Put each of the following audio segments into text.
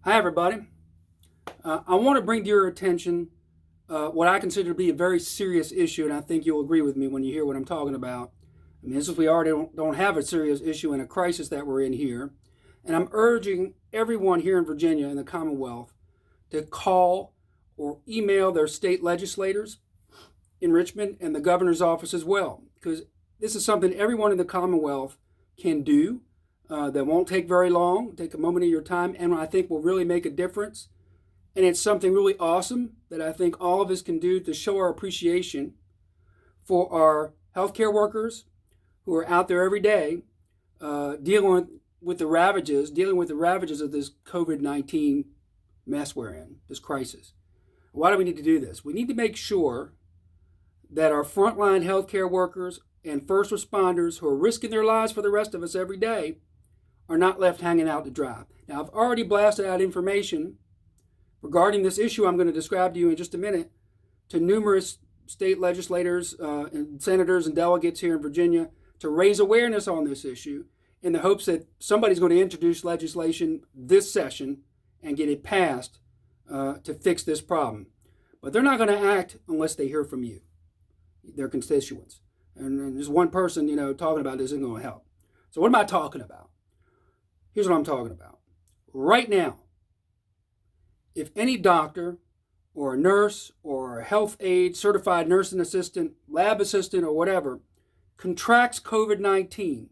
Hi, everybody. I want to bring to your attention what I consider to be a very serious issue, and I think you'll agree with me when you hear what I'm talking about. I mean, this is we already don't have a serious issue and a crisis that we're in here. And I'm urging everyone here in Virginia and the Commonwealth to call or email their state legislators in Richmond and the governor's office as well, because this is something everyone in the Commonwealth can do. That won't take very long, take a moment of your time, and I think will really make a difference. And it's something really awesome that I think all of us can do to show our appreciation for our healthcare workers who are out there every day dealing with the ravages of this COVID-19 mess we're in, this crisis. Why do we need to do this? We need to make sure that our frontline healthcare workers and first responders who are risking their lives for the rest of us every day are not left hanging out to dry. Now, I've already blasted out information regarding this issue I'm going to describe to you in just a minute to numerous state legislators and senators and delegates here in Virginia to raise awareness on this issue in the hopes that somebody's going to introduce legislation this session and get it passed to fix this problem. But they're not going to act unless they hear from you, their constituents. And just one person, talking about this isn't going to help. So what am I talking about? Here's what I'm talking about. Right now, if any doctor or a nurse or a health aide, certified nursing assistant, lab assistant, or whatever contracts COVID-19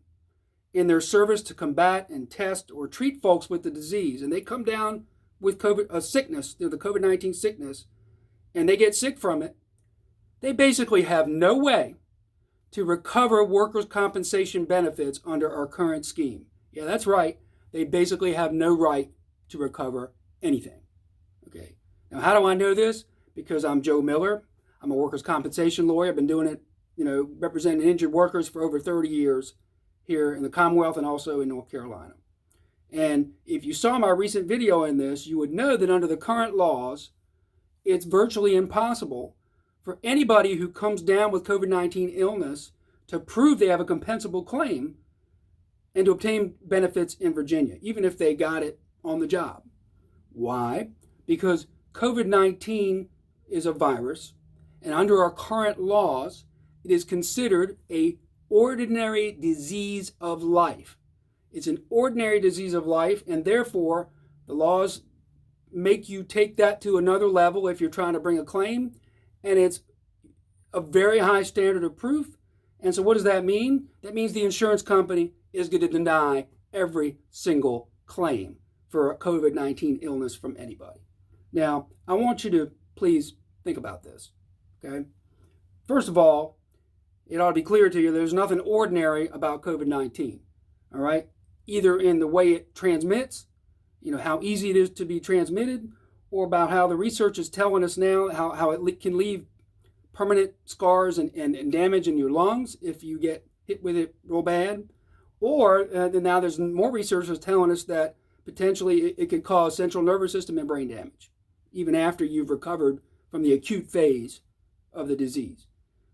in their service to combat and test or treat folks with the disease, and they come down with a sickness, the COVID-19 sickness, and they get sick from it, they basically have no way to recover workers' compensation benefits under our current scheme. Yeah, that's right. They basically have no right to recover anything. Okay. Now, how do I know this? Because I'm Joe Miller. I'm a workers' compensation lawyer. I've been doing it, representing injured workers for over 30 years here in the Commonwealth and also in North Carolina. And if you saw my recent video in this, you would know that under the current laws, it's virtually impossible for anybody who comes down with COVID-19 illness to prove they have a compensable claim and to obtain benefits in Virginia, even if they got it on the job. Why? Because COVID-19 is a virus, and under our current laws, it is considered an ordinary disease of life. It's an ordinary disease of life, and therefore, the laws make you take that to another level if you're trying to bring a claim, and it's a very high standard of proof. And so what does that mean? That means the insurance company is going to deny every single claim for a COVID-19 illness from anybody. Now, I want you to please think about this, okay? First of all, it ought to be clear to you there's nothing ordinary about COVID-19, all right? Either in the way it transmits, how easy it is to be transmitted, or about how the research is telling us now how it can leave permanent scars and damage in your lungs if you get hit with it real bad. Or now there's more research that's telling us that potentially it could cause central nervous system and brain damage, even after you've recovered from the acute phase of the disease.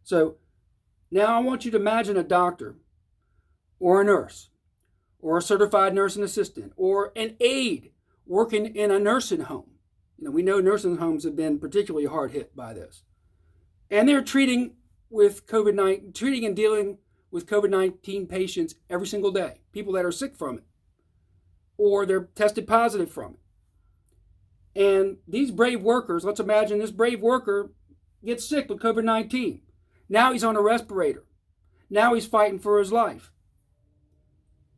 So now I want you to imagine a doctor or a nurse or a certified nursing assistant or an aide working in a nursing home. We know nursing homes have been particularly hard hit by this. And they're treating and dealing with COVID-19 patients every single day, people that are sick from it, or they're tested positive from it. And these brave workers, let's imagine this brave worker gets sick with COVID-19. Now he's on a respirator. Now he's fighting for his life.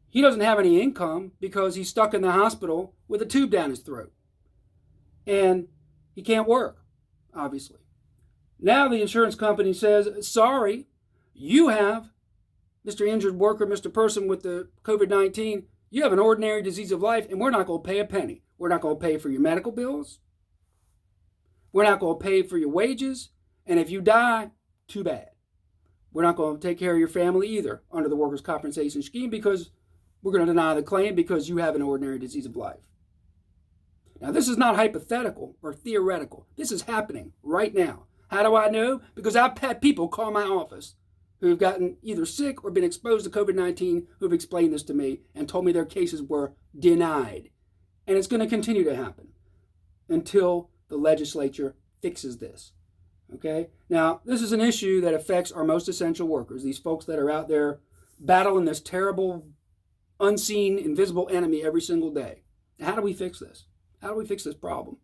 He doesn't have any income because he's stuck in the hospital with a tube down his throat. And he can't work, obviously. Now the insurance company says, sorry, you have, Mr. Injured Worker, Mr. Person with the COVID-19, you have an ordinary disease of life, and we're not going to pay a penny. We're not going to pay for your medical bills. We're not going to pay for your wages. And if you die, too bad. We're not going to take care of your family either under the workers' compensation scheme because we're going to deny the claim because you have an ordinary disease of life. Now, this is not hypothetical or theoretical. This is happening right now. How do I know? Because I've had people call my office who've gotten either sick or been exposed to COVID-19 who've explained this to me and told me their cases were denied And it's going to continue to happen until the legislature fixes this. Okay? Now, this is an issue that affects our most essential workers, these folks that are out there battling this terrible, unseen, invisible enemy every single day. How do we fix this? How do we fix this problem?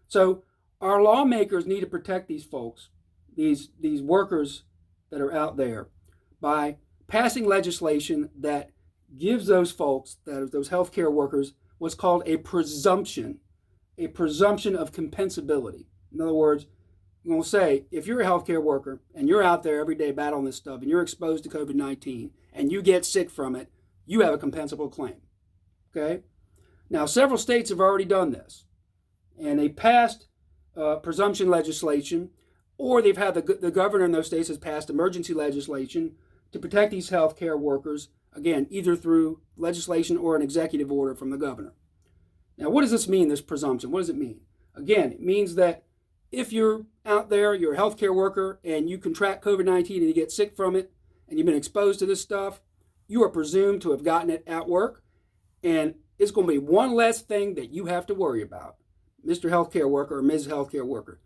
So our lawmakers need to protect these folks, these workers that are out there, by passing legislation that gives those folks, those healthcare workers, what's called a presumption of compensability. In other words, we're going to say, if you're a healthcare worker and you're out there every day battling this stuff and you're exposed to COVID-19 and you get sick from it, you have a compensable claim. Okay? Now, several states have already done this, and they passed presumption legislation, or they've had the governor in those states has passed emergency legislation to protect these healthcare workers, again, either through legislation or an executive order from the governor. Now, what does this mean, this presumption? What does it mean? Again, it means that if you're out there, you're a healthcare worker, and you contract COVID-19 and you get sick from it, and you've been exposed to this stuff, you are presumed to have gotten it at work, and it's going to be one less thing that you have to worry about, Mr. Healthcare Worker or Ms. Healthcare Worker.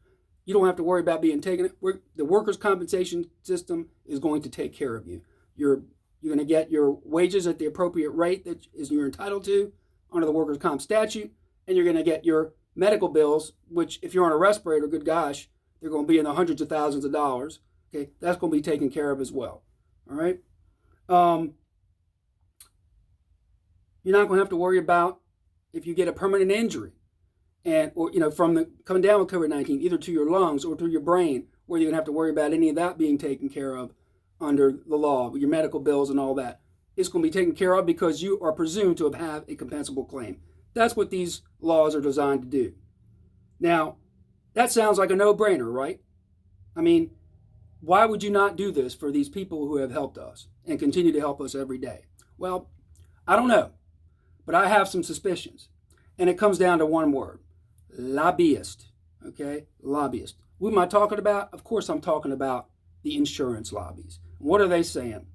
You don't have to worry about being taken. The workers' compensation system is going to take care of you. You're going to get your wages at the appropriate rate that you're entitled to under the workers' comp statute, and you're going to get your medical bills, which if you're on a respirator, good gosh, they're going to be in the hundreds of thousands of dollars. Okay, that's going to be taken care of as well. All right. You're not going to have to worry about if you get a permanent injury, and or from coming down with COVID-19, either to your lungs or to your brain, where you're going to have to worry about any of that being taken care of under the law, your medical bills and all that. It's going to be taken care of because you are presumed to have a compensable claim. That's what these laws are designed to do. Now, that sounds like a no-brainer, right? I mean, why would you not do this for these people who have helped us and continue to help us every day? Well, I don't know, but I have some suspicions. And it comes down to one word: lobbyist. Okay? Lobbyist. Who am I talking about? Of course, I'm talking about the insurance lobbies. What are they saying?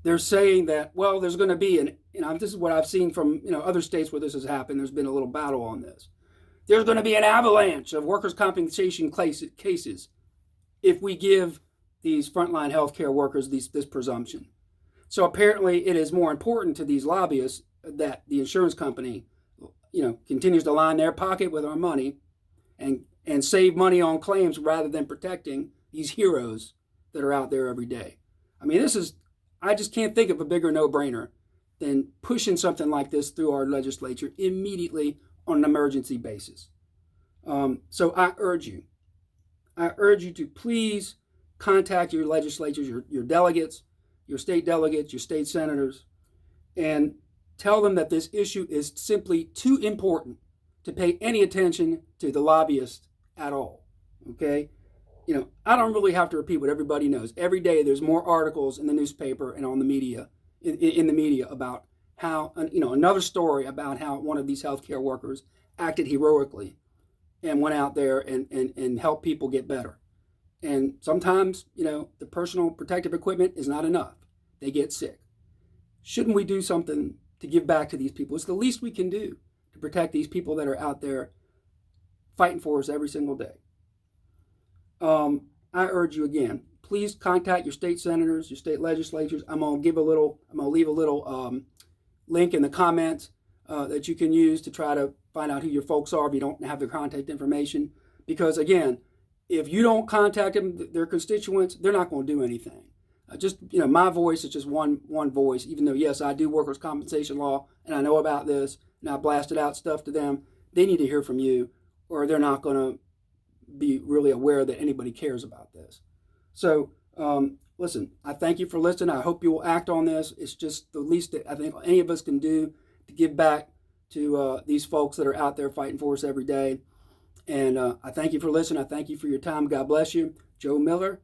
They're saying that, well, there's going to be this is what I've seen from other states where this has happened. There's been a little battle on this. There's going to be an avalanche of workers' compensation cases if we give these frontline healthcare workers this presumption. So apparently, it is more important to these lobbyists that the insurance company, continues to line their pocket with our money and save money on claims rather than protecting these heroes that are out there every day. I mean, I just can't think of a bigger no-brainer than pushing something like this through our legislature immediately on an emergency basis. So I urge you to please contact your legislatures, your delegates, your state delegates, your state senators, and tell them that this issue is simply too important to pay any attention to the lobbyists at all. Okay? I don't really have to repeat what everybody knows. Every day there's more articles in the newspaper and on the media, in the media about how, another story about how one of these healthcare workers acted heroically and went out there and helped people get better. And sometimes, the personal protective equipment is not enough. They get sick. Shouldn't we do something to give back to these people? It's the least we can do to protect these people that are out there fighting for us every single day. I urge you again, please contact your state senators, your state legislatures. I'm gonna leave a little link in the comments that you can use to try to find out who your folks are if you don't have their contact information. Because again, if you don't contact them, their constituents, they're not going to do anything. My voice is just one voice. Even though yes, I do workers' compensation law and I know about this and I blasted out stuff to them, they need to hear from you, or they're not going to be really aware that anybody cares about this. So, listen, I thank you for listening. I hope you will act on this. It's just the least that I think any of us can do to give back to these folks that are out there fighting for us every day. And I thank you for listening. I thank you for your time. God bless you. Joe Miller,